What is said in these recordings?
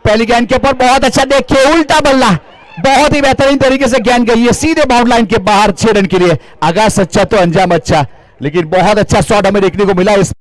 पहली गेंद के ऊपर बहुत अच्छा, देखिए उल्टा बल्ला, बहुत ही बेहतरीन तरीके से गेंद गई है सीधे बाउंड लाइन के बाहर 6 रन के लिए। आगाज अच्छा तो अंजाम अच्छा, लेकिन बहुत अच्छा शॉट हमें देखने को मिला इस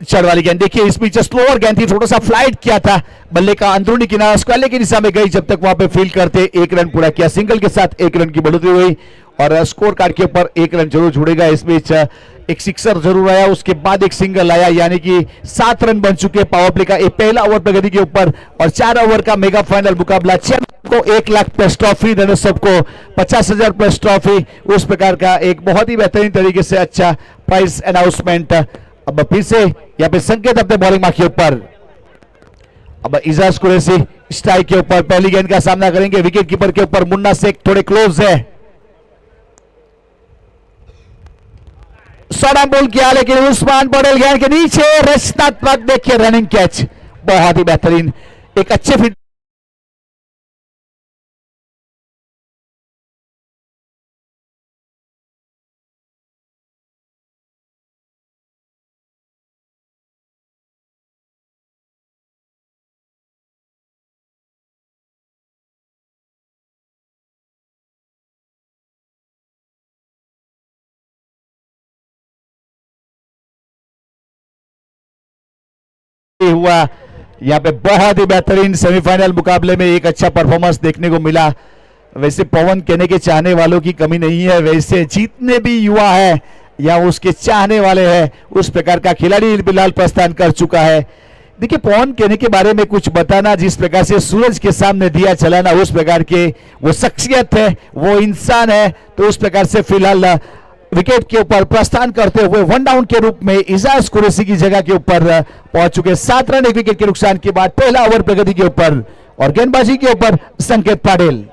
चढ़ वाली गेंद। देखिए इस बीच स्लोअर गेंद थी, थोड़ा सा फ्लाइट किया था बल्ले का अंदरूनी किनारा स्क्वायर की दिशा में गई, जब तक वहां पे फील्ड करते 1 रन पूरा किया। सिंगल के साथ 1 रन की बढ़ोतरी हुई और स्कोर कार्ड के ऊपर 1 रन जरूर जुड़ेगा। इस बीच एक सिक्सर जरूर आया, उसके बाद एक सिंगल आया, यानी कि 7 रन बन चुके पावर प्ले का एक पहला ओवर प्रगति के ऊपर। और 4 ओवर का मेगा फाइनल मुकाबला, चैंपियन को 1 लाख प्लस ट्रॉफी, रनर्सअप को 50,000 प्लस ट्रॉफी, उस प्रकार का एक बहुत ही बेहतरीन तरीके से अच्छा प्राइस अनाउंसमेंट। अब फिर से यहाँ पे संकेत अपने बॉलिंग मार्क के ऊपर, अब इजाज कुरैशी स्ट्राइक के ऊपर पहली गेंद का सामना करेंगे। विकेट कीपर के ऊपर मुन्ना शेख थोड़े क्लोज है, सड़ा बोल किया, लेकिन उस्मान पटेल गेंद के नीचे रचनात्मक, देखिए रनिंग कैच, बहुत ही बेहतरीन, एक अच्छे फिट हुआ। यहाँ पे बहुत ही बेहतरीन सेमीफाइनल मुकाबले में एक अच्छा परफॉर्मेंस देखने को मिला। वैसे पवन कहने के चाहने वालों की कमी नहीं है, वैसे जितने भी युवा है या उसके चाहने वाले हैं, उस प्रकार का खिलाड़ी बिलाल प्रस्थान कर चुका है। देखिए पवन कहने के बारे में कुछ बताना, जिस प्रकार से सूरज के सामने दिया चलाना, उस प्रकार के वो शख्सियत है, वो इंसान है, तो उस प्रकार से फिलहाल विकेट के ऊपर प्रस्थान करते हुए 1 डाउन के रूप में इजाज कुरैशी की जगह के ऊपर पहुंच चुके। 7 रन 1 विकेट के नुकसान के बाद पहला ओवर प्रगति के ऊपर और गेंदबाजी के ऊपर संकेत पाटिल।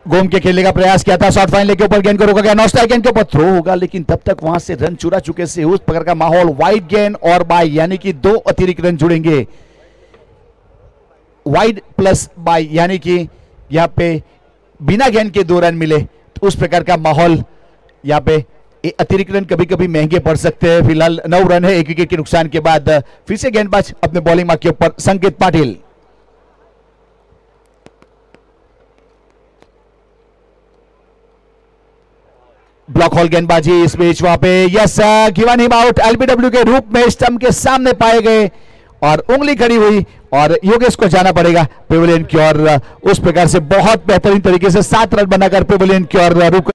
घूम के खेलने का प्रयास किया था, शॉर्ट फाइनल के ऊपर गेंद को रोका गया, नॉन स्ट्राइक गेंद के ऊपर थ्रो होगा, लेकिन तब तक वहां से रन चुरा चुके से उस प्रकार का माहौल, वाइड गेंद और बाय, यानी कि 2 अतिरिक्त रन जुड़ेंगे। वाइड प्लस बाय, यानी कि यहां पे बिना गेंद के 2 रन मिले, तो उस प्रकार का माहौल, यहां पे अतिरिक्त रन कभी कभी महंगे पड़ सकते हैं। फिलहाल 9 रन है 1 विकेट के नुकसान के बाद। फिर से गेंदबाज अपने बॉलिंग मार्क के ऊपर संकेत पाटिल। ब्लॉक हॉल गेंदबाजी, इस बीच वहां पे yes given him out, LBW के रूप में स्टंप के सामने पाए गए और उंगली खड़ी हुई और योगेश को जाना पड़ेगा पेविलियन की ओर। उस प्रकार से बहुत बेहतरीन तरीके से 7 रन बनाकर पेविलियन की ओर रुक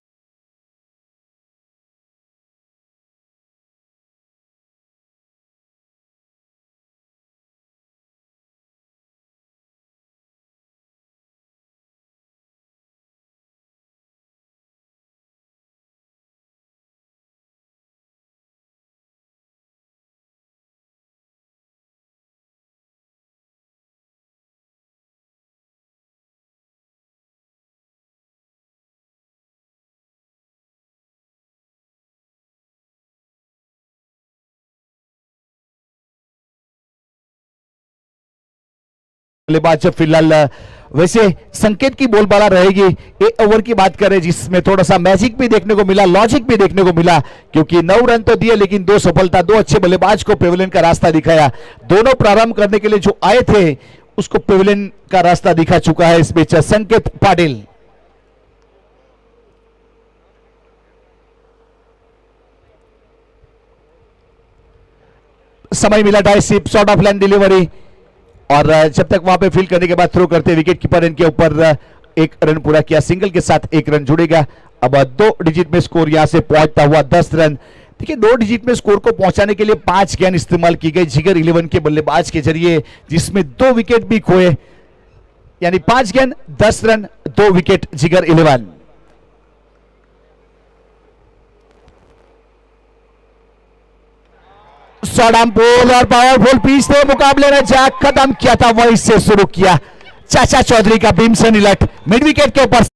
बल्लेबाज फिलहाल। वैसे संकेत की बोलबाला रहेगी, 1 ओवर की बात करें जिसमें थोड़ा सा मैजिक भी देखने को मिला, लॉजिक भी देखने को मिला, क्योंकि 9 रन तो दिए लेकिन 2 सफलता, 2 अच्छे बल्लेबाज को पेविलियन का रास्ता दिखाया। दोनों प्रारंभ करने के लिए जो आए थे उसको पेविलियन का रास्ता दिखा चुका है इस बीच संकेत पाटिल। समय मिला था, सिप शॉर्ट ऑफ लाइन डिलीवरी, और जब तक वहां पे फील्ड करने के बाद थ्रो करते विकेट कीपर इनके ऊपर 1 रन पूरा किया। सिंगल के साथ 1 रन जुड़ेगा। अब 2 डिजिट में स्कोर यहां से पहुंचता हुआ 10 रन। देखिए 2 डिजिट में स्कोर को पहुंचाने के लिए 5 गेंद इस्तेमाल की गई जिगर 11 के बल्लेबाज के जरिए, जिसमें 2 विकेट भी खोए, यानी 5 गेंद 10 रन 2 विकेट जिगर 11। शॉट हम बोल और पावरफुल पिच थे, मुकाबले ने जहां खत्म किया था वहीं से शुरू किया चाचा चौधरी का भीमसेन इलट मिड विकेट के ऊपर।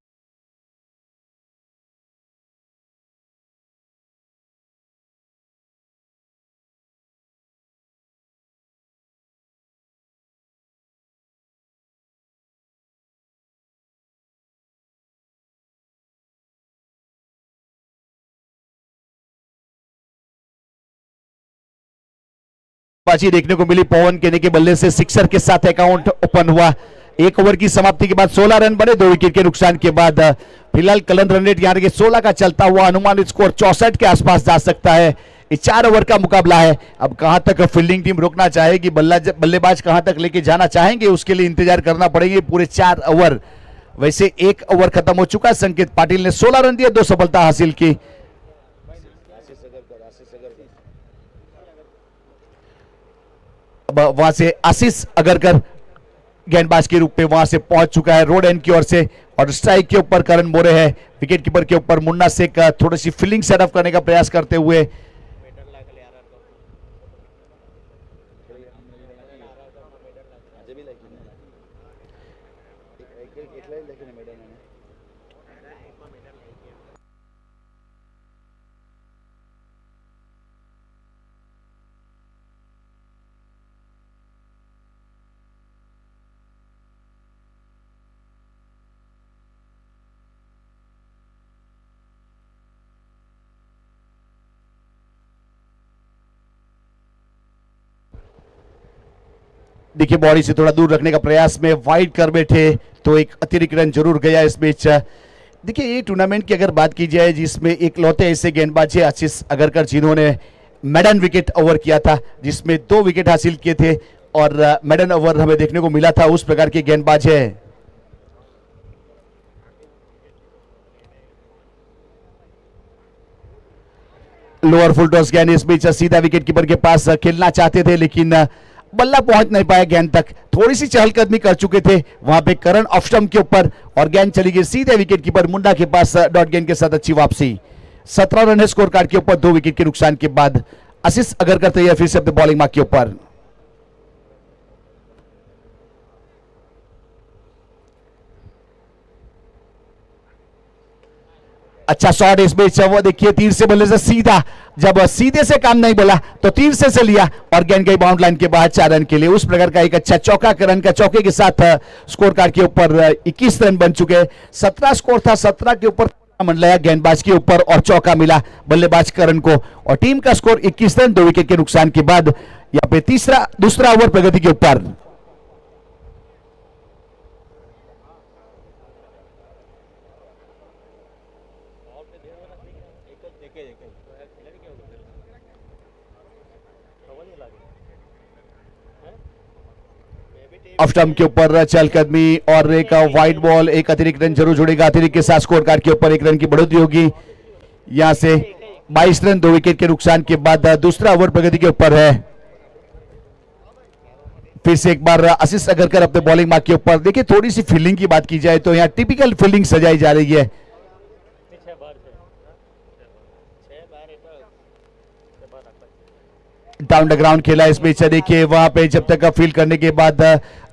बाजी देखने को मिली, पवन केने के बल्ले से सिक्सर के साथ अकाउंट ओपन हुआ। एक ओवर की समाप्ति के बाद 16 रन बने, 2 विकेट के नुकसान के बाद। फिलहाल कलन रन रेट यहां के 16 का चलता हुआ अनुमानित स्कोर 64 के आसपास जा सकता है। ये 4 ओवर का मुकाबला है। अब कहां तक फील्डिंग टीम रोकना चाहेगी, बल्लेबाज कहां तक लेके जाना चाहेंगे, उसके लिए इंतजार करना पड़ेगा पूरे 4 ओवर। वैसे 1 ओवर खत्म हो चुका। संकेत पाटिल ने 16 रन दिए, 2 सफलता हासिल की। वहां से आशीष अगरकर गेंदबाज के रूप में वहां से पहुंच चुका है रोड एंड की ओर से, और स्ट्राइक के ऊपर करण मोरे है। विकेट कीपर के ऊपर मुन्ना शेख थोड़ी सी फील्डिंग सेटअप करने का प्रयास करते हुए। देखिए बॉडी से थोड़ा दूर रखने का प्रयास में वाइड कर बैठे तो एक अतिरिक्त रन जरूर गया इस बीच। देखिए ये टूर्नामेंट की अगर बात की जाए जिसमें एक लौते ऐसे गेंदबाज है आशीष अगरकर जिन्होंने मेडन विकेट ओवर किया था, जिसमें 2 विकेट हासिल किए थे और मेडन ओवर हमें देखने को मिला था, उस प्रकार के गेंदबाज है। लोअर फुल टॉस गेंद इस बीच सीधा विकेट कीपर के पास खेलना चाहते थे, लेकिन बल्ला पहुंच नहीं पाया गेंद तक। थोड़ी सी चहलकदमी कर चुके थे वहां पे करण ऑफ स्टंप के ऊपर, और गेंद चली गई सीधे विकेट कीपर मुंडा के पास। डॉट गेंद के साथ अच्छी वापसी। 17 रन है स्कोर कार्ड के ऊपर 2 विकेट के नुकसान के बाद। आशीष अगरकर तैयार फिर से अपने बॉलिंग मार्क के ऊपर। अच्छा शॉट इस बीच, वो देखिए तीर से बल्ले से सीधा, जब सीधे से काम नहीं बोला तो तीर से लिया और गेंद गई बाउंड लाइन के बाद 4 रन के लिए। उस प्रकार का एक अच्छा चौका, करण का चौके के साथ स्कोर कार्ड के ऊपर 21 रन बन चुके। 17 स्कोर था, 17 के ऊपर मंडलाया गेंदबाज के ऊपर और चौका मिला बल्लेबाज करण को, और टीम का स्कोर 21 रन 2 विकेट के नुकसान के बाद। यहां पे दूसरा ओवर प्रगति के ऊपर। ऑफ स्टंप के ऊपर चहलकदमी और एक वाइड बॉल, एक अतिरिक्त रन जरूर जुड़ेगा। अतिरिक्त के साथ स्कोर कार्ड के ऊपर 1 रन की बढ़ोतरी होगी। यहां से 22 रन 2 विकेट के नुकसान के बाद दूसरा ओवर प्रगति के ऊपर है। फिर से एक बार आशीष अगरकर अपने बॉलिंग मार्क के ऊपर। देखिए थोड़ी सी फील्डिंग की बात की जाए तो यहाँ टिपिकल फील्डिंग सजाई जा रही है। डाउन द ग्राउंड खेला इस बीच। देखिए वहां पे जब तक फील्ड करने के बाद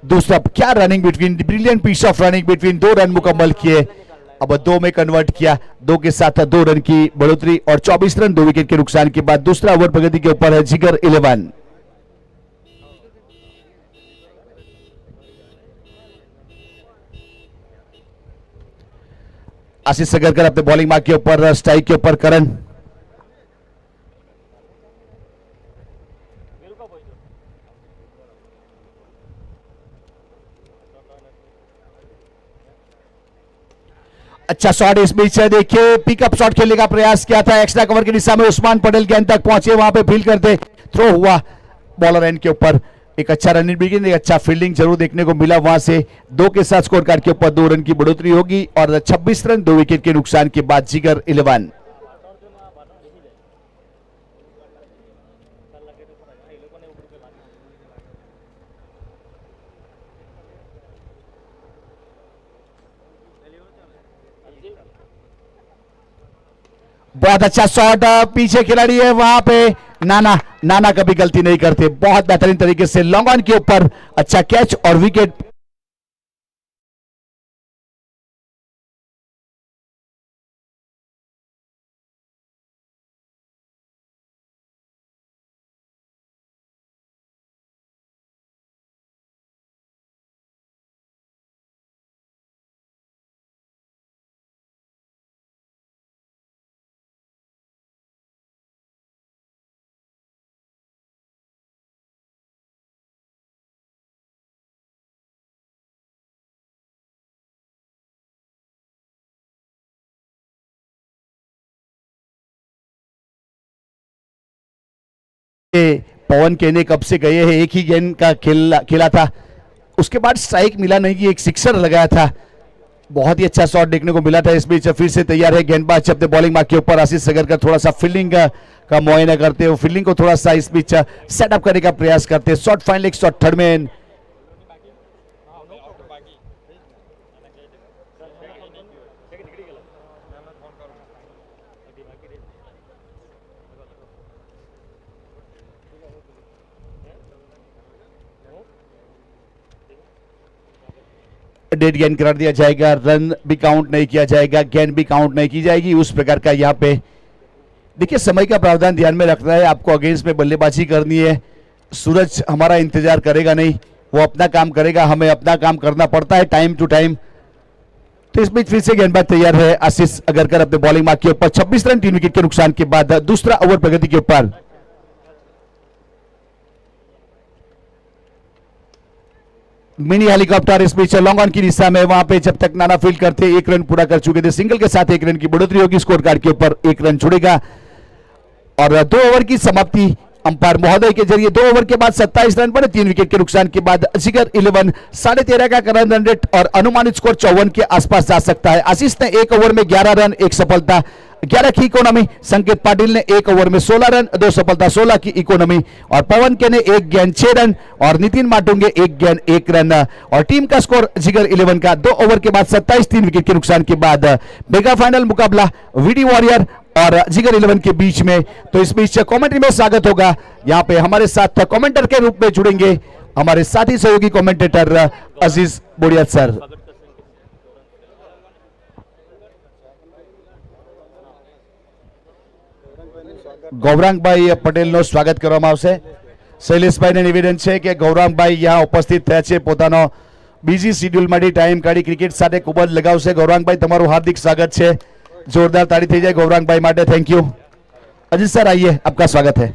दूसरा क्या running between, brilliant piece of running between, 2 run मुकम्मल किए, अब 2 में कन्वर्ट किया। 2 के साथ 2 रन की बढ़ोतरी और 24 रन 2 विकेट के नुकसान के बाद दूसरा ओवर प्रगति के ऊपर है। जिगर 11। आशीष अगरकर अपने बॉलिंग मार्क के ऊपर, स्ट्राइक के ऊपर करण। अच्छा शॉट इस बीच है, देखिए पिकअप शॉट खेलने का प्रयास किया था एक्स्ट्रा कवर की दिशा में। उस्मान पटेल गेंद तक पहुंचे, वहां पे फील्ड करते, थ्रो हुआ बॉलर एंड के ऊपर। एक अच्छा रनिंग बिगिन, एक अच्छा फील्डिंग जरूर देखने को मिला। वहां से 2 के साथ स्कोर कार्ड के ऊपर 2 रन की बढ़ोतरी होगी और 26 रन 2 विकेट के नुकसान के बाद जिगर 11। बहुत अच्छा शॉट, पीछे खिलाड़ी है वहां पे नाना नाना कभी गलती नहीं करते, बहुत बेहतरीन तरीके से लॉन्ग ऑन के ऊपर अच्छा कैच और विकेट। पवन केने कब से गए हैं, एक ही गेंद का खेला था, उसके बाद स्ट्राइक मिला नहीं, एक सिक्सर लगाया था, बहुत ही अच्छा शॉट देखने को मिला था। इस बीच फिर से तैयार है गेंदबाज अपने बॉलिंग मार्क के ऊपर। आशीष सगरकर थोड़ा सा फील्डिंग का मुआयना करते हैं, फील्डिंग को थोड़ा सा इस बीच सेटअप करने का प्रयास करते हैं। शॉट फाइनल, एक शॉट थर्ड मैन। डेड गेंद करार दिया जाएगा, रन भी काउंट नहीं किया जाएगा, गेंद भी काउंट नहीं की जाएगी, उस प्रकार का यहाँ पे देखिए समय का प्रावधान ध्यान में रखना है। आपको अगेंस्ट में बल्लेबाजी करनी है, सूरज हमारा इंतजार करेगा नहीं, वो अपना काम करेगा, हमें अपना काम करना पड़ता है टाइम टू टाइम। तो इस बीच फिर से गेंदबाज तैयार है आशीष अगरकर अपने बॉलिंग मार्क के ऊपर। 26 रन 3 विकेट के नुकसान के बाद दूसरा ओवर प्रगति के ऊपर। मिनी हेलीकॉप्टर इस बीच लॉन्ग ऑन की दिशा में, वहां पे जब तक नाना फील्ड करते 1 रन पूरा कर चुके थे, सिंगल के साथ 1 रन की बढ़ोतरी होगी, स्कोर कार्ड के ऊपर 1 रन जुड़ेगा और 2 ओवर की समाप्ति अंपायर महोदय के जरिए। 2 ओवर के बाद 27 रन बने, 3 विकेट के नुकसान के बाद जिगर 11 13.5 का करंट रन रेट और अनुमानित स्कोर 54 के आसपास जा सकता है। आशीष ने 1 ओवर में 11 रन 1 सफलता 11 की इकोनॉमी, संकेत पाटिल ने 1 ओवर में 16 रन 2 सफलता 16 की इकोनॉमी और पवन के ने 1 गेंद 6 रन और नितिन माटुंगे 1 गेंद 1 रन और टीम का स्कोर जिगर 11 का 2 ओवर के बाद 27 3 विकेट के नुकसान के बाद मेगा फाइनल मुकाबला वीडी वॉरियर और जिगर 11 के बीच में। तो इस बीच कमेंट्री में स्वागत होगा, यहाँ पे हमारे साथ कमेंटर के रूप में जुड़ेंगे हमारे साथी सहयोगी कमेंटेटर अजीज बोडिया सर। ગૌરાંગભાઈ પટેલનો સ્વાગત કરવામાં આવશે। શૈલેષભાઈને નિવેદન છે કે ગૌરાંગભાઈ यहाँ ઉપસ્થિત થયા છે, પોતાનો બીજી શિડ્યુલમાંથી ટાઈમ કાઢી ક્રિકેટ સાથે ખૂબ જ લગાવશે। ગૌરાંગભાઈ તમારું હાર્દિક સ્વાગત છે, जोरदार ताड़ी થઈ જાય ગૌરાંગભાઈ માટે, थैंक यू। अजीत सर आइए, आपका स्वागत है।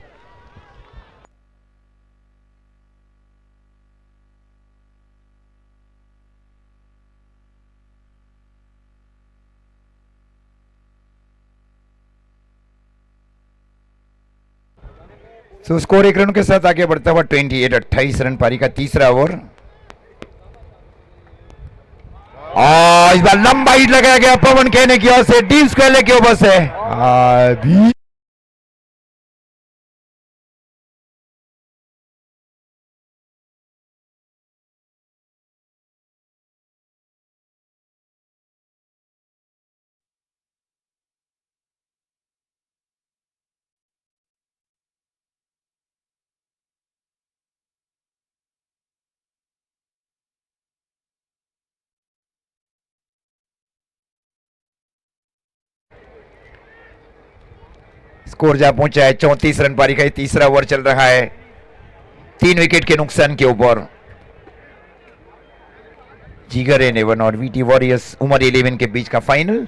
सो स्कोर 1 रन के साथ आगे बढ़ता हुआ 28 रन पारी का तीसरा ओवर। इस बार लंबा हिट लगाया गया पवन खेने की ओर से, डीप स्क्वायर के ऊपर से स्कोर जा पहुंचा है 34 रन पारी का तीसरा ओवर चल रहा है, 3 विकेट के नुकसान के ऊपर। जिगर 11 और वीटी वॉरियर्स उमर 11 के बीच का फाइनल।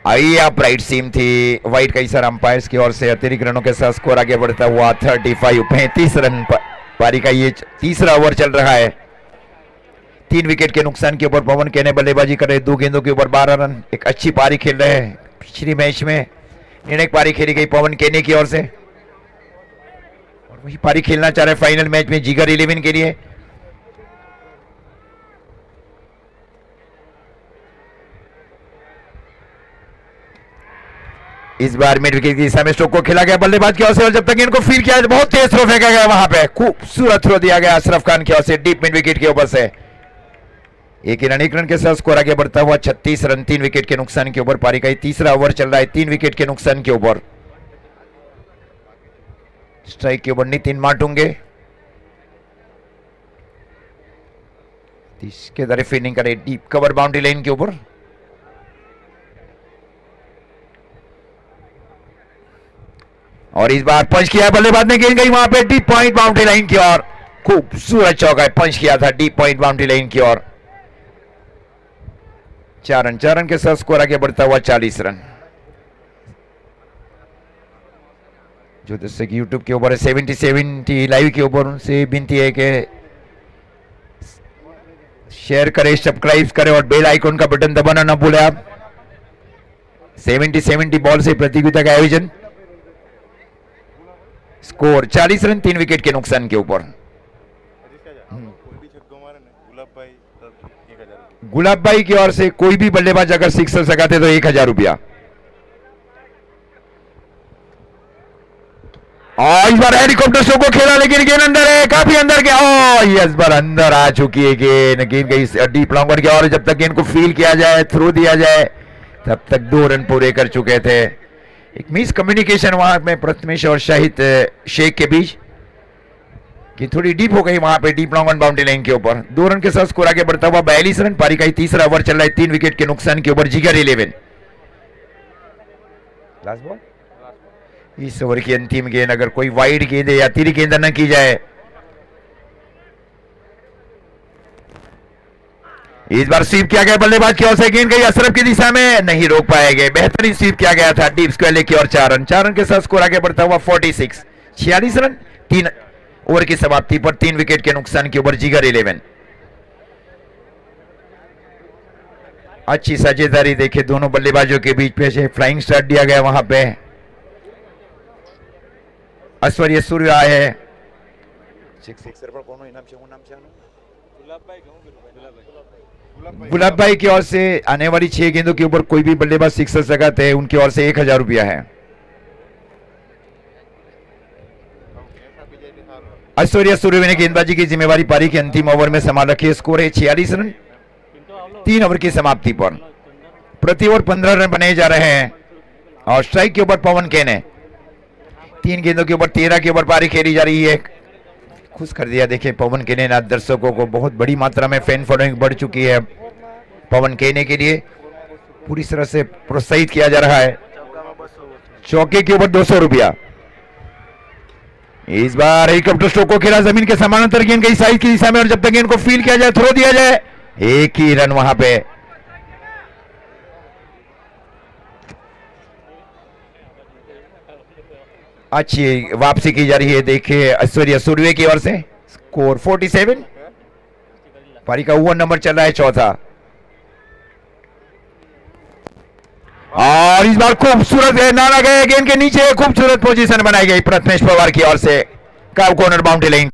आइए आप राइट सीम थी वाइट का इशारा अंपायर्स की ओर से, अतिरिक्त रनों के साथ स्कोर आगे बढ़ता हुआ 35 रन पारी का ये तीसरा ओवर चल रहा है, 3 विकेट के नुकसान के ऊपर। पवन केने बल्लेबाजी कर रहे, 2 गेंदों के ऊपर 12 रन, एक अच्छी पारी खेल रहे हैं। पिछली मैच में निर्णायक पारी खेली गई पवन केने की ओर से और वही पारी खेलना चाह रहे फाइनल मैच में जिगर 11 के लिए। इस बार मिड विकेट की दिशा में स्ट्रोक को खेला गया बल्लेबाज की ओर से और जब तक इनको फील्ड किया बहुत तेज थ्रो फेंका गया, वहां पे खूबसूरत थ्रो दिया गया अशरफ खान की ओर से डीप मिड विकेट के ऊपर से। 1 रन के साथ स्कोर आगे बढ़ता हुआ 36 रन 3 विकेट के नुकसान के ऊपर। पारी का तीसरा ओवर चल रहा है, 3 विकेट के नुकसान के ऊपर। स्ट्राइक के ऊपर नितिन माटुंगे, इसके तरह फील्डिंग करे, डीप कवर बाउंड्री लाइन के ऊपर। और इस बार पंच किया बल्लेबाज ने, गेंद गई वहां पे डीप पॉइंट बाउंड्री लाइन की ओर। खूबसूरत चौका पंच किया था डीप पॉइंट बाउंड्री लाइन की ओर। 4 रन के साथ स्कोर आगे बढ़ता हुआ 40 रन। जो दर्शक यूट्यूब के ऊपर 70 लाइव के ऊपर, उनसे विनती है कि शेयर करें, सब्सक्राइब करें और बेल आइकन का बटन दबाना ना भूलें आप। 70 बॉल से प्रतियोगिता का आयोजन। स्कोर 40 रन 3 विकेट के नुकसान के ऊपर। गुलाब भाई की ओर से कोई भी बल्लेबाज अगर सिक्सर लगाते तो 1000 रुपया। और इस बार हेलीकॉप्टर शो को खेला, लेकिन गेंद अंदर है, काफी अंदर गया। इस बार अंदर आ चुकी है गेंद। गेंद गई डीप लॉन्गर की ओर। जब तक गेंद को फील किया जाए, थ्रो दिया जाए, तब तक 2 रन पूरे कर चुके थे। एक मिस कम्युनिकेशन वहां में प्रथमेश और शाहिद शेख के बीच, कि थोड़ी डीप हो गई वहां पे deep long on boundary line के ऊपर। 2 रन के साथ स्कोर आगे बढ़ता हुआ 42 रन। पारी का तीसरा ओवर चल रहा है, 3 विकेट के नुकसान के ऊपर। जिगर 11 लास्ट बॉल। इस ओवर की अंतिम गेंद, अगर कोई वाइड गेंद या तीर गेंद न की जाए। इस बार स्वीप किया गया बल्लेबाज की ओर से, गेंद गई अशरफ की दिशा में, नहीं रोक पाए गए। बेहतरीन स्वीप किया गया था डीप स्क्वायर की ओर। 4 रन। 4 रन के साथ स्कोर आगे बढ़ता हुआ 46 46 रन। 3 ओवर की समाप्ति पर 3 विकेट के नुकसान के ऊपर जिगर 11। अच्छी साझेदारी देखे दोनों बल्लेबाजों के बीच पे से फ्लाइंग स्टार्ट दिया गया वहां पे। ऐश्वर्य सूर्य आए हैं। गुलाब भाई की ओर से आने वाली 6 गेंदों के ऊपर कोई भी बल्लेबाज सिक्सर लगाते हैं, उनकी ओर से 1000 रुपया है। ऐश्वर्या सूर्य ने गेंदबाजी की जिम्मेवारी पारी के अंतिम ओवर में संभाल रखी है। स्कोर है 46 रन 3 ओवर की समाप्ति पर। प्रति ओवर 15 रन बनाए जा रहे हैं। और स्ट्राइक के ऊपर पवन केने। 3 गेंदों के ऊपर 13 के ऊपर पारी खेली जा रही है। खुश कर दिया देखिए पवन केने ने। दर्शकों को बहुत बड़ी मात्रा में फैन फॉलोइंग बढ़ चुकी है पवन केने के लिए। पूरी तरह से प्रोत्साहित किया जा रहा है। चौके के ऊपर 200 रुपया। इस बार हेलीकॉप्टर स्ट्रोक को खेला, जमीन के समानांतर गेंद गई साइड की दिशा में, और जब तक गेंद को फील किया जाए, थ्रो दिया जाए, 1 ही रन वहां पे। अच्छी वापसी की जा रही है देखिए ऐश्वर्या सूर्य की ओर से। स्कोर 47। पारी का ओवर नंबर चल रहा है 4था। और इस बार खूबसूरत नारा गए गेंद के नीचे, खूबसूरत पोजीशन बनाई गई प्रथमेश पवार की ओर से। Curve corner boundary line.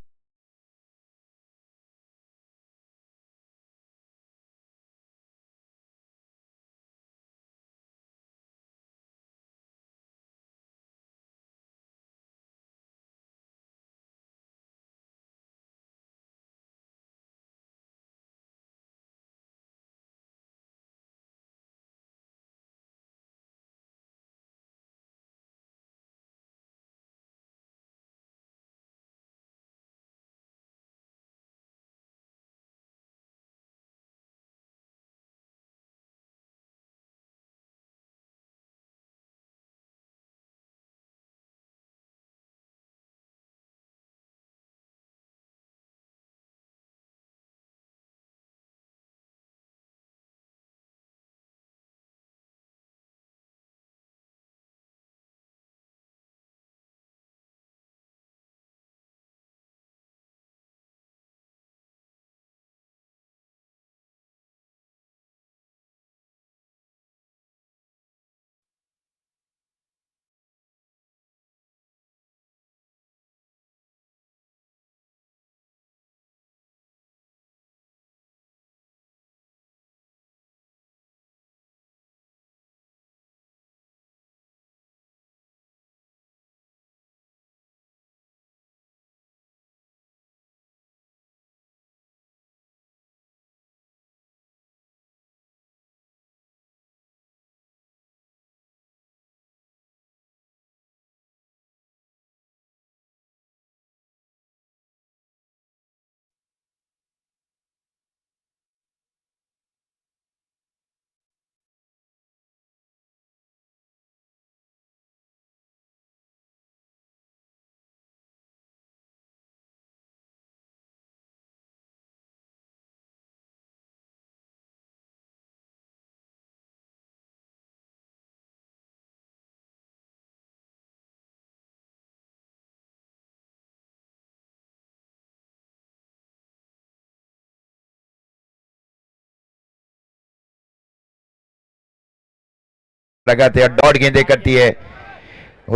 लगाते हैं, डॉट गेंदे करती है,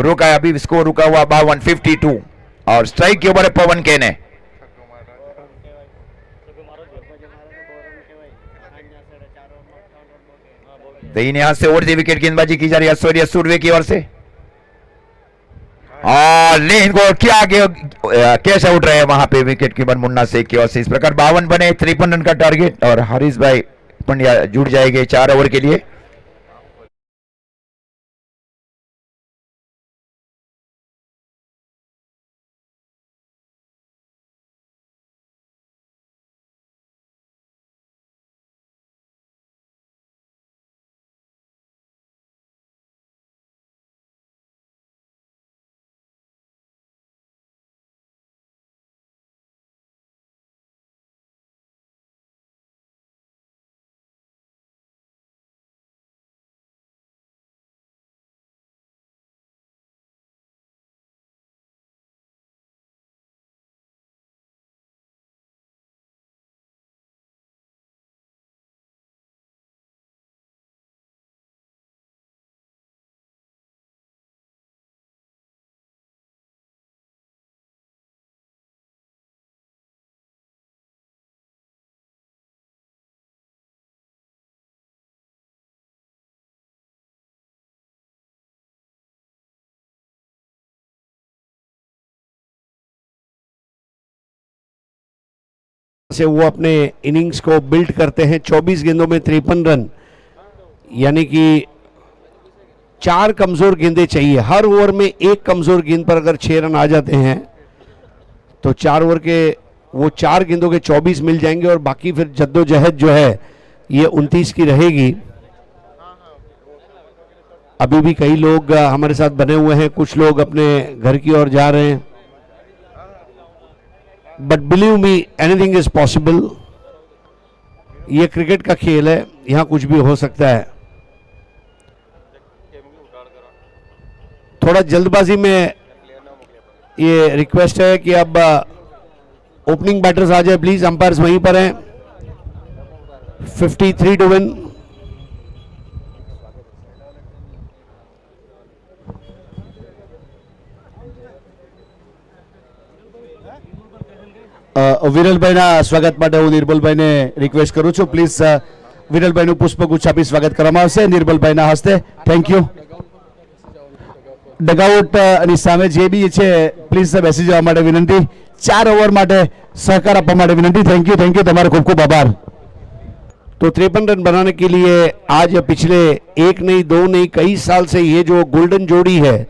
रुका है अभी, स्कोर रुका हुआ 52 और स्ट्राइक के ऊपर है पवन केने। तो इन यहां से उड़ती विकेट गेंदबाजी की जा रही है ऐश्वर्या सुरवे की ओर से, और लेन को क्या कैश आउट रहे वहां पे विकेट कीपर मुन्ना शेख की ओर से। इस प्रकार 52 बने, 53 रन का टारगेट, और हरीश भाई पंड्या जुड़ जाएंगे 4 ओवर के लिए। से वो अपने इनिंग्स को बिल्ड करते हैं। 24 गेंदों में 53 रन, यानी कि 4 कमजोर गेंदें चाहिए। हर ओवर में एक कमजोर गेंद पर अगर 6 रन आ जाते हैं तो 4 ओवर के वो 4 गेंदों के 24 मिल जाएंगे, और बाकी फिर जद्दोजहद जो है ये 29 की रहेगी। अभी भी कई लोग हमारे साथ बने हुए हैं, कुछ लोग अपने घर की ओर जा रहे हैं, but believe me anything is possible. ये क्रिकेट का खेल है, यहां कुछ भी हो सकता है। थोड़ा जल्दबाजी में ये रिक्वेस्ट है कि अब ओपनिंग बैटर्स आ जाए प्लीज, अंपायर्स वहीं पर हैं। 53 टू विन। વિરલભાઈના સ્વાગત માટે હું નિર્મલભાઈને રિક્વેસ્ટ કરું છું, પ્લીઝ વિરલભાઈનું પુષ્પગુચ્છ આપી સ્વાગત કરવામાં આવશે નિર્મલભાઈના હસ્તે. Thank you. ડગઆઉટની સામે જે બી છે પ્લીઝ બેસી જવા માટે વિનંતી. 4 ઓવર માટે સહકાર આપવા માટે વિનંતી. થેન્ક યુ, તમારો ખૂબ ખૂબ આભાર. तो 53 रन बनाने के लिए आज पिछले 1 नहीं 2 नहीं कई साल से ये जो गोल्डन जोड़ी है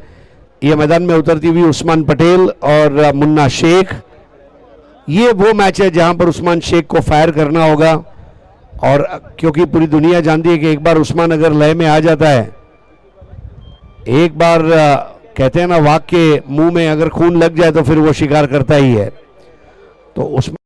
ये मैदान में उतरती हुई उस्मान पटेल और मुन्ना शेख, ये वो मैच है जहां पर उस्मान शेख को फायर करना होगा। और क्योंकि पूरी दुनिया जानती है कि एक बार उस्मान अगर लय में आ जाता है, एक बार कहते हैं ना वाघ के मुंह में अगर खून लग जाए तो फिर वो शिकार करता ही है। तो उस्मान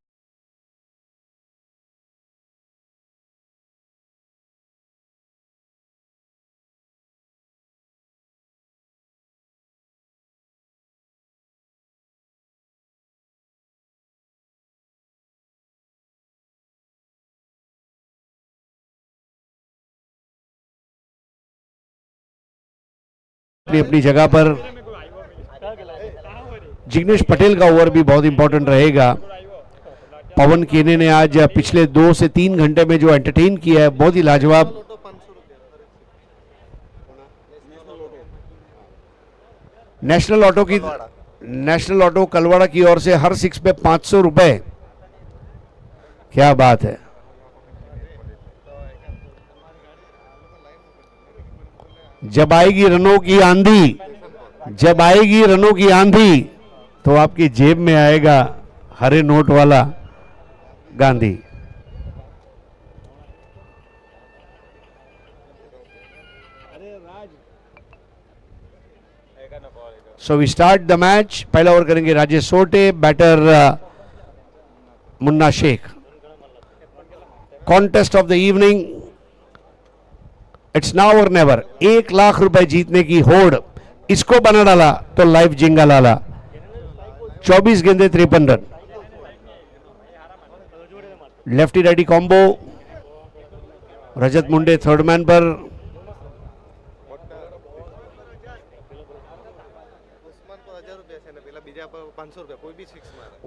अपनी अपनी जगह पर। जिग्नेश पटेल का ओवर भी बहुत इंपॉर्टेंट रहेगा। पवन केने ने आज पिछले 2 से 3 घंटे में जो एंटरटेन किया है बहुत ही लाजवाब। नेशनल ऑटो कलवाड़ा की ओर से हर 6 पे 500 रुपए, क्या बात है। जब आएगी रनों की आंधी, जब आएगी रनों की आंधी तो आपकी जेब में आएगा हरे नोट वाला Gandhi. So we start the match. पहला ओवर करेंगे Rajesh Sote, batter Munna Shaikh. Contest of the evening, it's now or never. 1 lakh रुपए जीतने की होड़, इसको बना डाला तो लाइव जिंगा लाला। 24 गेंदे 53 रन। लेफ्टी राइटी कॉम्बो, रजत मुंडे थर्ड मैन पर।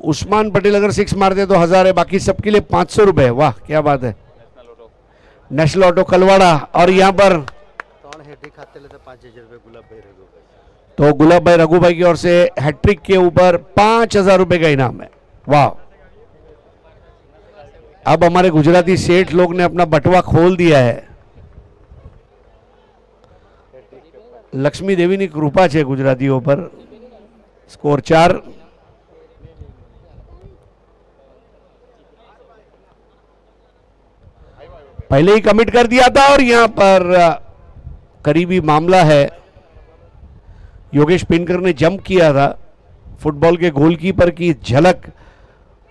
उस्मान पटेल अगर 6 मारते तो 1000 है, बाकी सबके लिए 500 रुपए। वाह क्या बात है। नेशनल ऑटो कलवाड़ा, और यहाँ पर तो गुलाब भाई रघु भाई की ओर से हैट्रिक के ऊपर 5000 रुपए का इनाम है। वाह, अब हमारे गुजराती सेठ लोग ने अपना बटवा खोल दिया है। लक्ष्मी देवी की कृपा है गुजरातियों पर। स्कोर 4। पहले ही कमिट कर दिया था, और यहां पर करीबी मामला है। योगेश पिनकर ने जंप किया था, फुटबॉल के गोलकीपर की झलक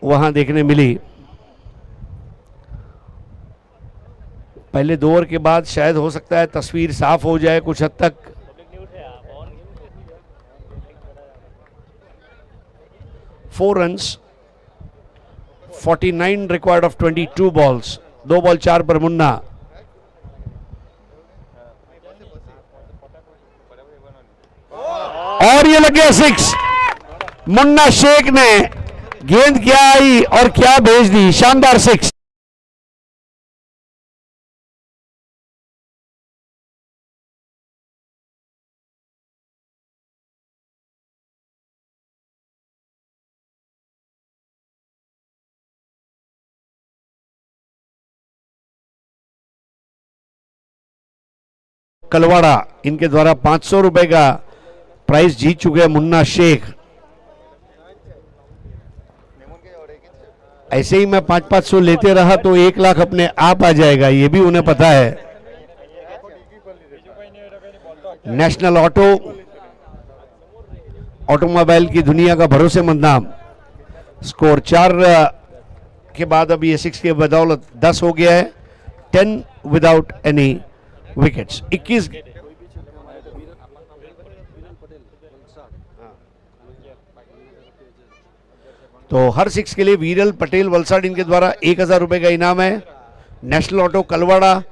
वहां देखने मिली। पहले 2 ओवर के बाद शायद हो सकता है तस्वीर साफ हो जाए कुछ हद तक। Four runs, 49 required of 22 balls. 2 ball 4 पर मुन्ना। और ये लग गया 6। मुन्ना शेख ने गेंद क्या आई और क्या भेज दी, शानदार 6। कलवाड़ा इनके द्वारा 500 रुपए का प्राइज जीत चुके हैं मुन्ना शेख। ऐसे ही मैं 500-500 लेते रहा तो 1 लाख अपने आप आ जाएगा, ये भी उन्हें पता है। नेशनल ऑटो, ऑटोमोबाइल की दुनिया का भरोसेमंद नाम। स्कोर 4 के बाद अब ये 6 के बदौलत 10 हो गया है। 10 विदाउट एनी विकेट्स। 21 तो हर 6 के लिए वीरल पटेल वलसाड इनके द्वारा 1000 रुपए का इनाम है। नेशनल ऑटो कलवाड़ा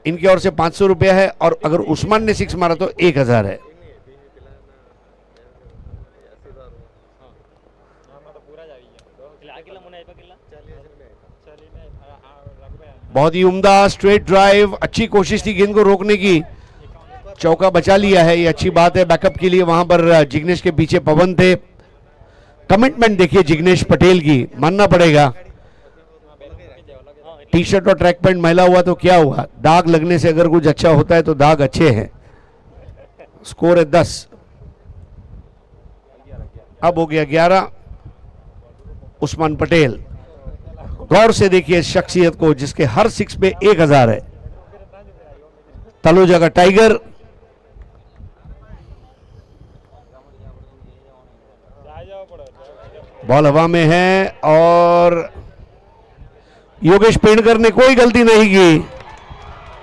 इनकी ओर से 500 रुपया है, और अगर उस्मान ने 6 मारा तो 1000 है। बहुत ही उम्दा स्ट्रेट ड्राइव, अच्छी कोशिश थी गेंद को रोकने की, चौका बचा लिया है, ये अच्छी बात है। बैकअप के लिए वहां पर जिग्नेश के पीछे पवन थे। कमिटमेंट देखिए जिग्नेश पटेल की, मानना पड़ेगा। टी शर्ट और ट्रैक पैंट मैला हुआ तो क्या हुआ, दाग लगने से अगर कुछ अच्छा होता है तो दाग अच्छे हैं। स्कोर है 10। अब हो गया 11। उस्मान पटेल, गौर से देखिए शख्सियत को जिसके हर 6 पे 1000 है। तलोजा का टाइगर, बॉल हवा में है और योगेश पेड़कर ने कोई गलती नहीं की,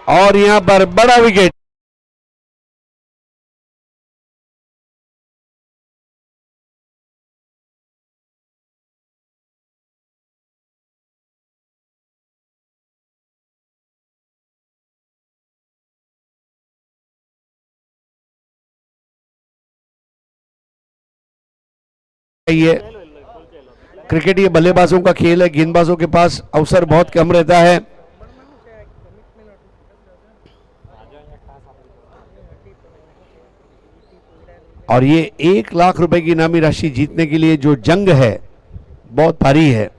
और यहां पर बड़ा विकेट। ये क्रिकेट ये बल्लेबाजों का खेल है, गेंदबाजों के पास अवसर बहुत कम रहता है। और ये 1 लाख रुपए की इनामी राशि जीतने के लिए जो जंग है बहुत भारी है।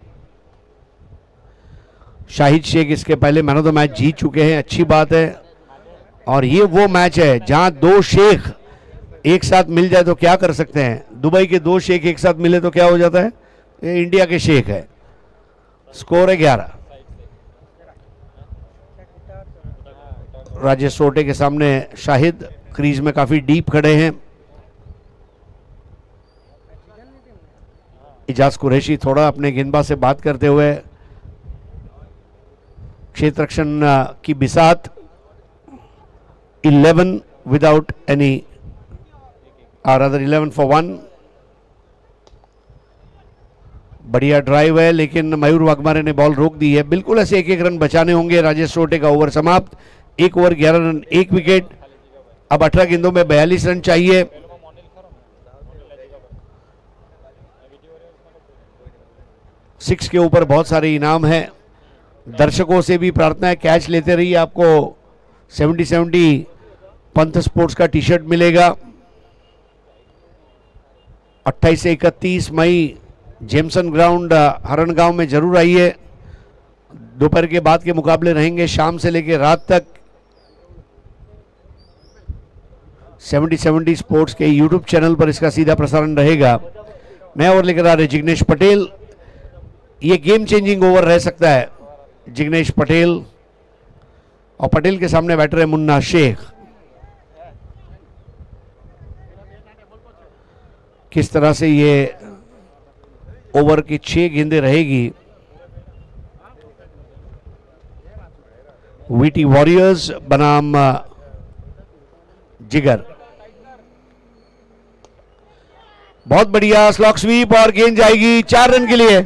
शाहिद शेख इसके पहले मैन ऑफ द मैच जीत चुके हैं, अच्छी बात है। और ये वो मैच है जहां 2 शेख एक साथ मिल जाए तो क्या कर सकते हैं। दुबई के 2 शेख एक साथ मिले तो क्या हो जाता है, ये इंडिया के शेख है। स्कोर है 11। राजेश सोटे के सामने शाहिद क्रीज में काफी डीप खड़े हैं। इजाज कुरैशी थोड़ा अपने गेंदबाज से बात करते हुए क्षेत्र रक्षण की बिसात। 11 विदाउट एनी, और अदर 11 for 1। बढ़िया ड्राइव है, लेकिन मयूर वाघमारे ने बॉल रोक दी है। बिल्कुल ऐसे 1-1 रन बचाने होंगे। राजेश सोटे का ओवर समाप्त। 1 ओवर 11 रन 1 विकेट। अब 18 गेंदों में 42 रन चाहिए। 6 के ऊपर बहुत सारे इनाम हैं। दर्शकों से भी प्रार्थना है कैच लेते रहिए, आपको 70 पंथ स्पोर्ट्स का टी शर्ट मिलेगा। 28 से 31 मई जेमसन ग्राउंड हरणगांव में जरूर आइए। दोपहर के बाद के मुकाबले रहेंगे शाम से लेकर रात तक। 70 स्पोर्ट्स के यूट्यूब चैनल पर इसका सीधा प्रसारण रहेगा। मैं और लेकर आ रहे जिग्नेश पटेल। ये गेम चेंजिंग ओवर रह सकता है। जिग्नेश पटेल और पटेल के सामने बैटर है मुन्ना शेख। किस तरह से ये ओवर की 6 गेंदें रहेगी। वीटी वॉरियर्स बनाम जिगर। बहुत बढ़िया स्लॉग स्वीप और गेंद जाएगी 4 रन के लिए।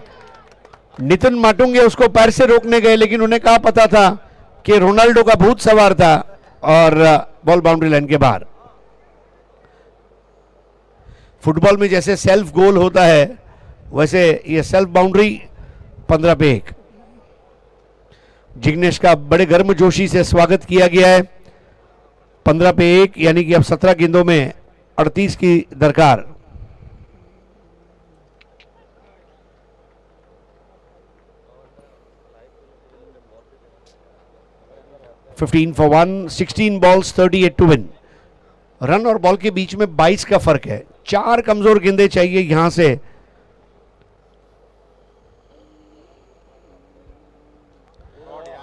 नितिन माटुंगे उसको पैर से रोकने गए, लेकिन उन्हें कहा पता था कि रोनाल्डो का भूत सवार था और बॉल बाउंड्री लाइन के बाहर। फुटबॉल में जैसे सेल्फ गोल होता है वैसे ये सेल्फ बाउंड्री 15 पे 1। जिग्नेश का बड़े गर्मजोशी से स्वागत किया गया है। 15 पे 1 यानी कि अब 17 गेंदों में 38 की दरकार। $15 for 1, 16 balls 38 to win। Run और बॉल के बीच में 22 का फर्क है। 4 कमजोर गेंदें चाहिए यहां से।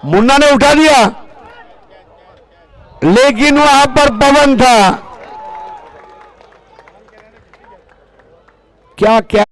मुन्ना ने उठा दिया, लेकिन वहां पर पवन था। क्या क्या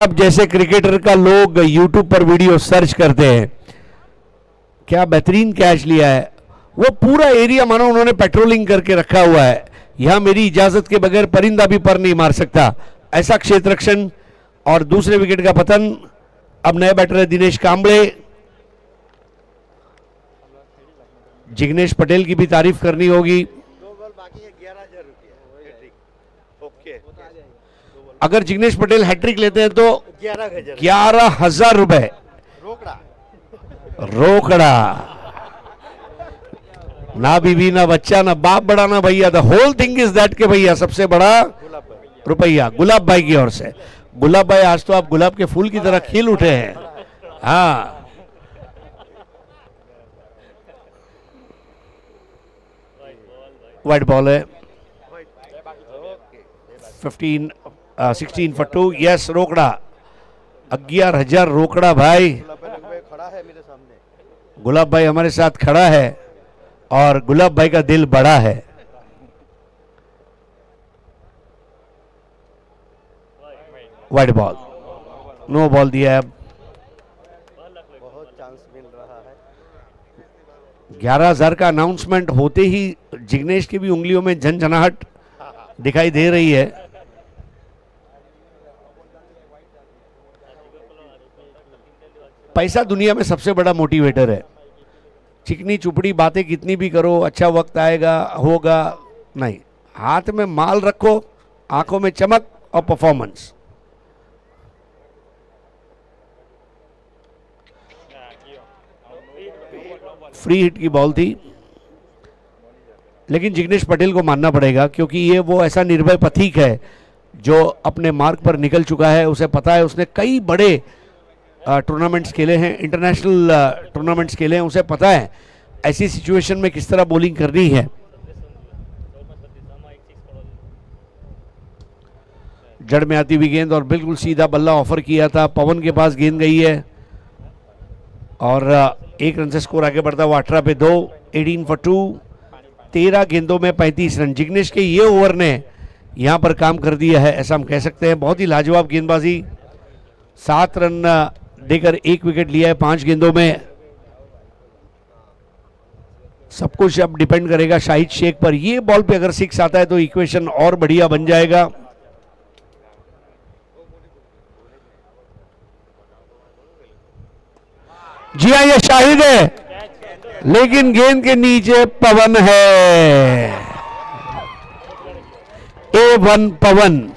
अब जैसे क्रिकेटर का लोग YouTube पर वीडियो सर्च करते हैं, क्या बेहतरीन कैच लिया है। वो पूरा एरिया मानो उन्होंने पेट्रोलिंग करके रखा हुआ है। यहां मेरी इजाजत के बगैर परिंदा भी पर नहीं मार सकता, ऐसा क्षेत्ररक्षण। और दूसरे विकेट का पतन। अब नए बैटर है दिनेश कांबळे। जिग्नेश पटेल की भी तारीफ करनी होगी। अगर जिग्नेश पटेल हैट्रिक लेते हैं तो 11,000 रुपए रोकड़ा। ना बीवी ना बच्चा ना बाप बड़ा ना भैया। The whole thing is that के भैया सबसे बड़ा रुपया गुलाब भाई की ओर से। गुलाब भाई आज तो आप गुलाब के फूल की तरह खिल उठे हैं। हाँ, वाइट बॉल है। 16 for 2। यस, रोकड़ा 11,000 रोकड़ा भाई। गुलाब भाई हमारे साथ खड़ा है और गुलाब भाई का दिल बड़ा है। वाइट बॉल, नो बॉल दिया है। अब बहुत चांस मिल रहा है। 11,000 का अनाउंसमेंट होते ही जिग्नेश की भी उंगलियों में झनझनाहट दिखाई दे रही है। पैसा दुनिया में सबसे बड़ा मोटिवेटर है। चिकनी चुपड़ी बातें कितनी भी करो, अच्छा वक्त आएगा होगा नहीं। हाथ में माल रखो, आंखों में चमक और परफॉर्मेंस। फ्री हिट की बॉल थी, लेकिन जिग्नेश पटेल को मानना पड़ेगा क्योंकि ये वो ऐसा निर्भय पथिक है जो अपने मार्ग पर निकल चुका है। उसे पता है, उसने कई बड़े टूर्नामेंट्स खेले हैं, इंटरनेशनल टूर्नामेंट्स खेले हैं। उसे पता है ऐसी सिचुएशन में किस तरह बॉलिंग करनी है। जड़ में आती हुई गेंद और बिल्कुल सीधा बल्ला ऑफर किया था। पवन के पास गेंद गई है और 1 रन से स्कोर आगे बढ़ता हुआ 18 पे 2। 18 for 2। 13 गेंदों में 35 रन। जिग्नेश के ये ओवर ने यहां पर काम कर दिया है, ऐसा हम कह सकते हैं। बहुत ही लाजवाब गेंदबाजी। 7 रन देकर 1 विकेट लिया है 5 गेंदों में। सब कुछ अब डिपेंड करेगा शाहिद शेख पर। ये बॉल पे अगर 6 आता है तो इक्वेशन और बढ़िया बन जाएगा। जी हाँ, ये शाहिद है, लेकिन गेंद के नीचे पवन है। A1 पवन।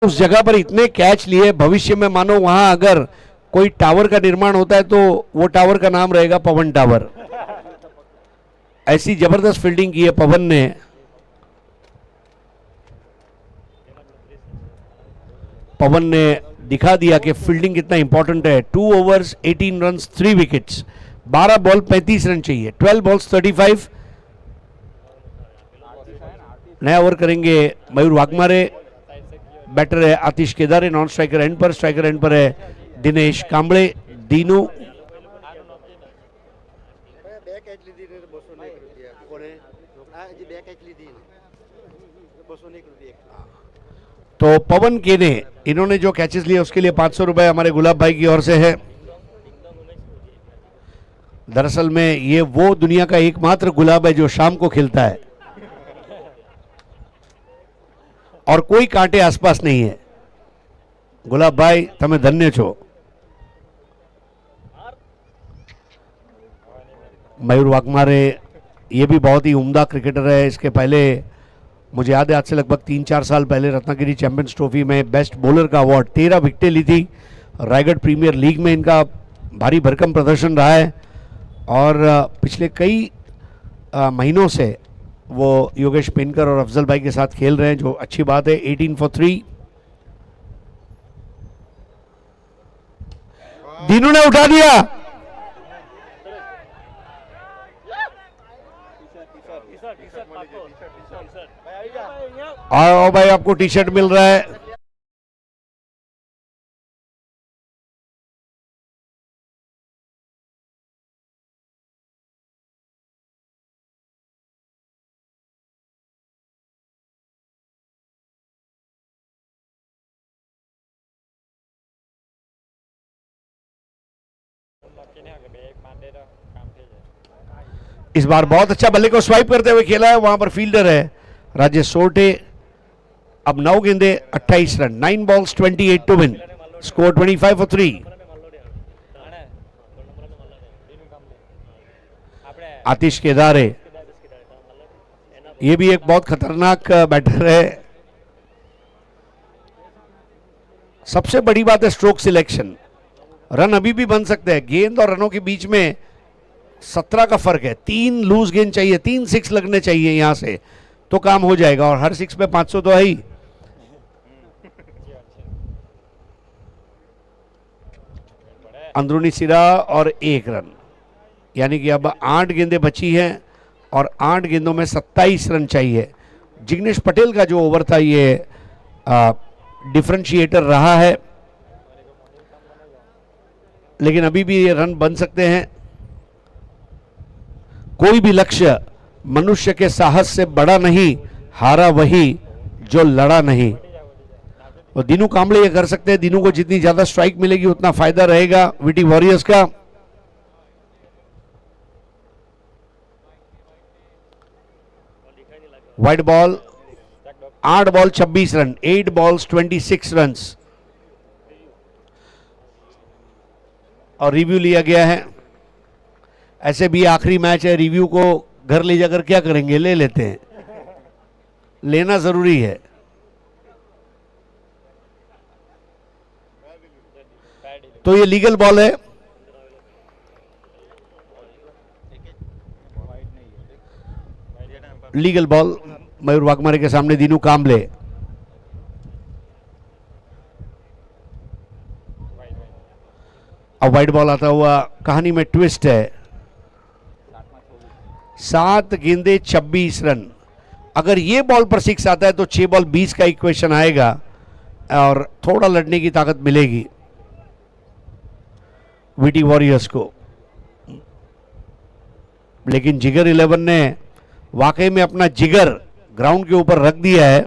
उस जगह पर इतने कैच लिए, भविष्य में मानो वहां अगर कोई टावर का निर्माण होता है तो वो टावर का नाम रहेगा पवन टावर। ऐसी जबरदस्त फील्डिंग की है पवन ने। पवन ने दिखा दिया कि फील्डिंग कितना इंपॉर्टेंट है। 2 overs 18 runs 3 wickets, 12 ball 35 run चाहिए, 12 बॉल्स 35। नया ओवर करेंगे मयूर वाघमारे। बैटर है आतिश केदारे, नॉन स्ट्राइकर एंड पर, स्ट्राइकर एंड पर है दिनेश कांबळे। दीनू तो पवन केने, इन्होंने जो कैचेस लिए उसके लिए 500 रुपए हमारे गुलाब भाई की ओर से है। दरअसल में ये वो दुनिया का एकमात्र गुलाब है जो शाम को खिलता है और कोई कांटे आसपास नहीं है। गुलाब भाई तमें धन्य छो। मयूर वाघमारे ये भी बहुत ही उम्दा क्रिकेटर है। इसके पहले मुझे याद है आज से लगभग 3-4 साल पहले रत्नागिरी चैंपियंस ट्रॉफी में बेस्ट बॉलर का अवार्ड 13 विकेटें ली थी। रायगढ़ प्रीमियर लीग में इनका भारी भरकम प्रदर्शन रहा है और पिछले कई महीनों से वो योगेश पेनकर और अफजल भाई के साथ खेल रहे हैं, जो अच्छी बात है। 18 for 3। दीनू ने उठा दिया। आओ भाई, आपको टी शर्ट मिल रहा है। इस बार बहुत अच्छा बल्ले को स्वाइप करते हुए खेला है, वहां पर फील्डर है राजेश सोटे। अब 9 गेंदे 28 run, 9 balls 28 to win, score 25 for 3। Atish Kedare ये भी एक बहुत खतरनाक बैटर है। सबसे बड़ी बात है स्ट्रोक सिलेक्शन। रन अभी भी बन सकते हैं। गेंद और रनों के बीच में 17 का फर्क है। 3 लूज गेंद चाहिए, 3 6 लगने चाहिए यहां से तो काम हो जाएगा और हर 6 पे 500 तो है ही। अंदरूनी सिरा और 1 रन, यानी कि अब 8 गेंदें बची हैं और 8 गेंदों में 27 रन चाहिए। जिग्नेश पटेल का जो ओवर था ये डिफरेंशिएटर रहा है, लेकिन अभी भी ये रन बन सकते हैं। कोई भी लक्ष्य मनुष्य के साहस से बड़ा नहीं, हारा वही जो लड़ा नहीं। और दीनू कांबळे ये कर सकते हैं। दीनू को जितनी ज्यादा स्ट्राइक मिलेगी उतना फायदा रहेगा विटी वॉरियर्स का। Wide ball, 8 ball 26 run, 8 balls 26 runs और रिव्यू लिया गया है। ऐसे भी आखिरी मैच है, रिव्यू को घर ले जाकर क्या करेंगे, ले लेते हैं, लेना जरूरी है। तो ये लीगल बॉल है। लीगल बॉल मयूर वाघमारे के सामने दीनू कांबळे। अब वाइड बॉल आता हुआ, कहानी में ट्विस्ट है। 7 गेंदे 26 रन, अगर ये बॉल पर 6 आता है तो 6 बॉल 20 का इक्वेशन आएगा और थोड़ा लड़ने की ताकत मिलेगी वीटी वॉरियर्स को। लेकिन जिगर 11 ने वाकई में अपना जिगर ग्राउंड के ऊपर रख दिया है।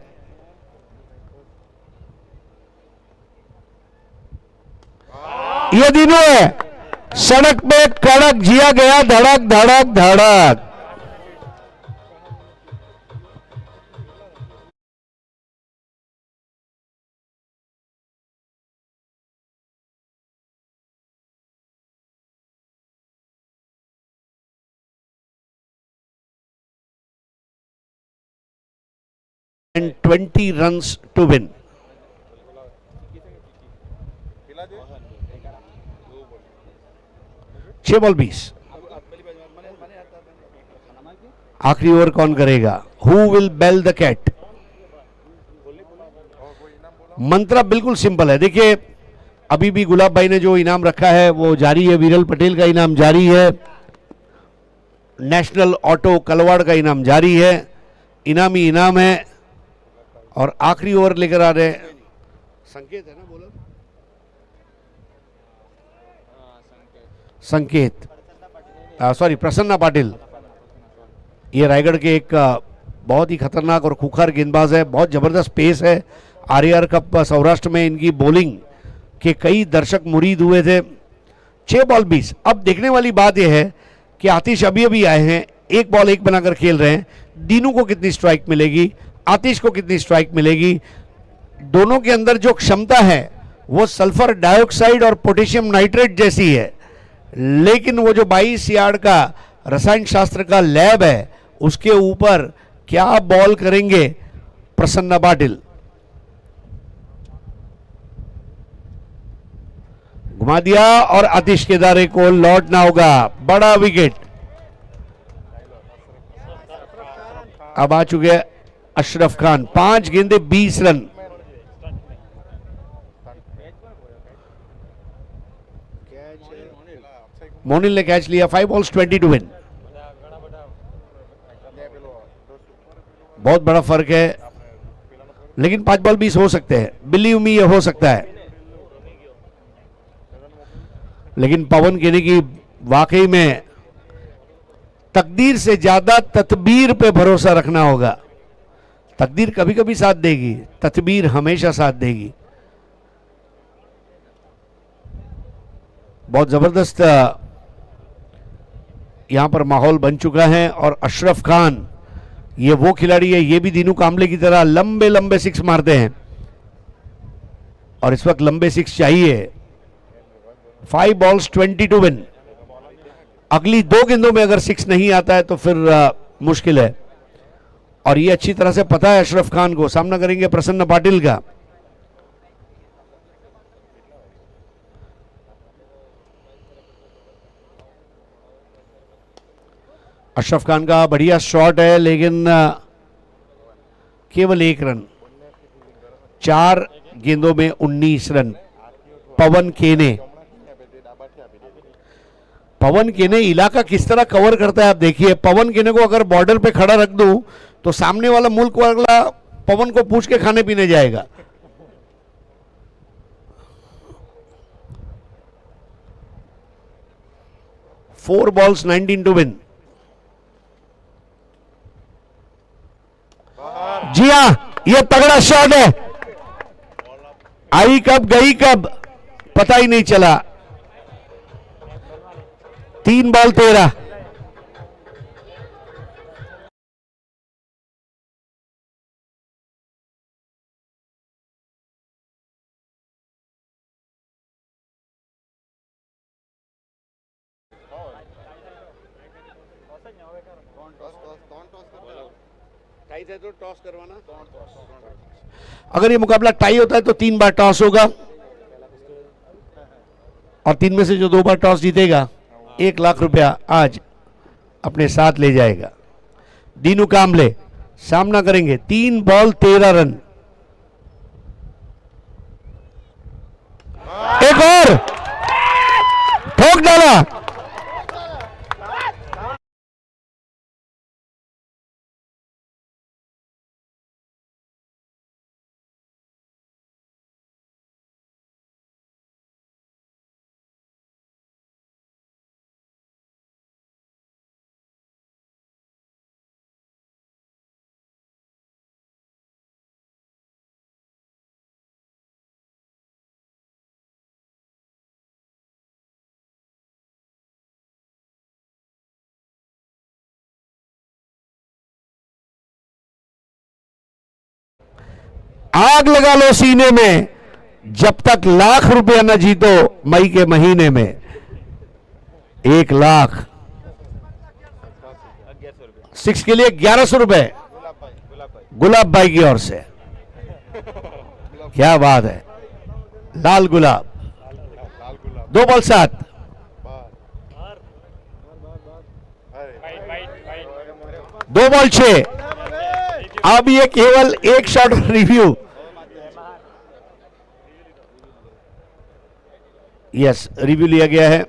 ये दिनों है, सड़क पे कड़क जिया गया, धड़क धड़क धड़क। And 20 runs to win. छह बॉल 20। आखिरी ओवर कौन करेगा? Who will bell the cat? मंत्र बिल्कुल सिंपल है। देखिए अभी भी गुलाब भाई ने जो इनाम रखा है वो जारी है, विरल पटेल का इनाम जारी है, नेशनल ऑटो कलवाड़ का इनाम जारी है, इनाम ही इनाम है। और आखिरी ओवर लेकर आ रहे संकेत है ना, बोलो संकेत, सॉरी प्रसन्ना पाटिल। ये रायगढ़ के एक बहुत ही खतरनाक और खूंखार गेंदबाज है, बहुत जबरदस्त पेस है। आरआर कप सौराष्ट्र में इनकी बॉलिंग के कई दर्शक मुरीद हुए थे। 6 बॉल 20। अब देखने वाली बात यह है कि आतिश अभी अभी आए हैं, 1 बॉल 1 बनाकर खेल रहे हैं। दीनू को कितनी स्ट्राइक मिलेगी, आतिश को कितनी स्ट्राइक मिलेगी? दोनों के अंदर जो क्षमता है वो सल्फर डाइऑक्साइड और पोटेशियम नाइट्रेट जैसी है, लेकिन वो जो 22 यार्ड का रसायन शास्त्र का लैब है उसके ऊपर क्या बॉल करेंगे प्रसन्ना पाटिल? घुमा दिया और आतिश केदारे को लौटना होगा। बड़ा विकेट। अब आ चुके हैं अशरफ खान, 5 गेंदे 20 रन। मोनिल ने कैच लिया। 5 बॉल्स 20 टू विन। बहुत बड़ा फर्क है, लेकिन 5 बॉल 20 हो सकते हैं। बिलीव मी, ये हो सकता है। लेकिन पवन कहने की वाकई में तकदीर से ज्यादा तदबीर पे भरोसा रखना होगा। तकदीर कभी कभी साथ देगी, तदबीर हमेशा साथ देगी। बहुत जबरदस्त यहां पर माहौल बन चुका है। और अशरफ खान ये वो खिलाड़ी है, ये भी दीनू कामले की तरह लंबे लंबे 6 मारते हैं और इस वक्त लंबे 6 चाहिए। 5 बॉल्स 20 टू विन। अगली 2 गेंदों में अगर 6 नहीं आता है तो फिर मुश्किल है, और ये अच्छी तरह से पता है अशरफ खान को। सामना करेंगे प्रसन्न पाटिल का। अशरफ खान का बढ़िया शॉट है, लेकिन केवल 1 रन। 4 गेंदों में 19 रन। पवन केने, पवन केने इलाका किस तरह कवर करता है आप देखिए। पवन केने को अगर बॉर्डर पे खड़ा रख दूं तो सामने वाला मुल्क वाला पवन को पूछ के खाने पीने जाएगा। Four balls 19 to win. जी हां, यह तगड़ा शॉट है। आई कब गई कब पता ही नहीं चला। 3 बॉल 13। तो टॉस करवाना। अगर ये मुकाबला टाई होता है तो 3 बार टॉस होगा, और 3 में से जो 2 बार टॉस जीतेगा 1 लाख रुपया आज अपने साथ ले जाएगा। दीनू कामले सामना करेंगे। 3 बॉल 13 रन। एक और ठोक डाला। आग लगा लो सीने में, जब तक लाख रुपया न जीतो मई के महीने में। 1 लाख 6 के लिए 1100 रुपए गुलाब भाई की ओर से। क्या बात है, लाल गुलाब। 2 बॉल 7। दो बॉल 6। अब ये केवल एक शॉट रिव्यू। यस, रिव्यू लिया गया है।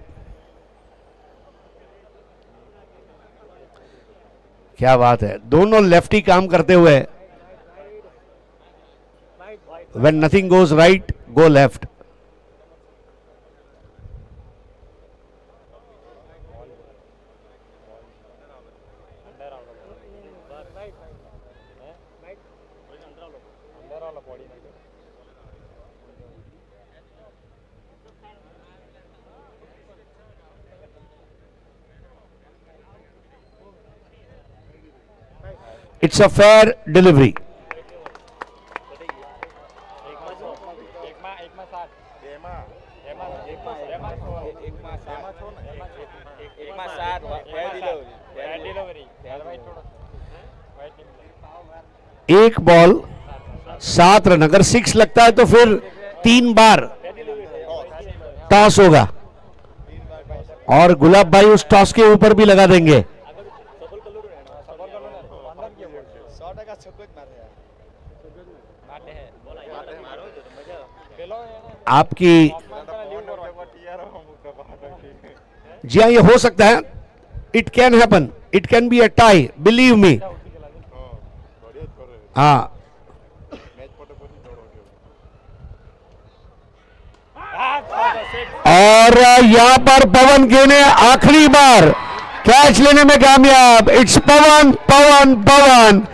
क्या बात है, दोनों लेफ्टी काम करते हुए। When nothing goes right, go left. It's a fair delivery. एक बॉल 7 रन। अगर 6 लगता है तो फिर 3 बार टॉस होगा और गुलाब भाई उस टॉस के ऊपर भी लगा देंगे। आपकी जी हाँ, ये हो सकता है। It can happen, it can be a tie, believe me. हाँ, और यहां पर पवन के ने आखिरी बार कैच लेने में कामयाब। इट्स पवन पवन पवन।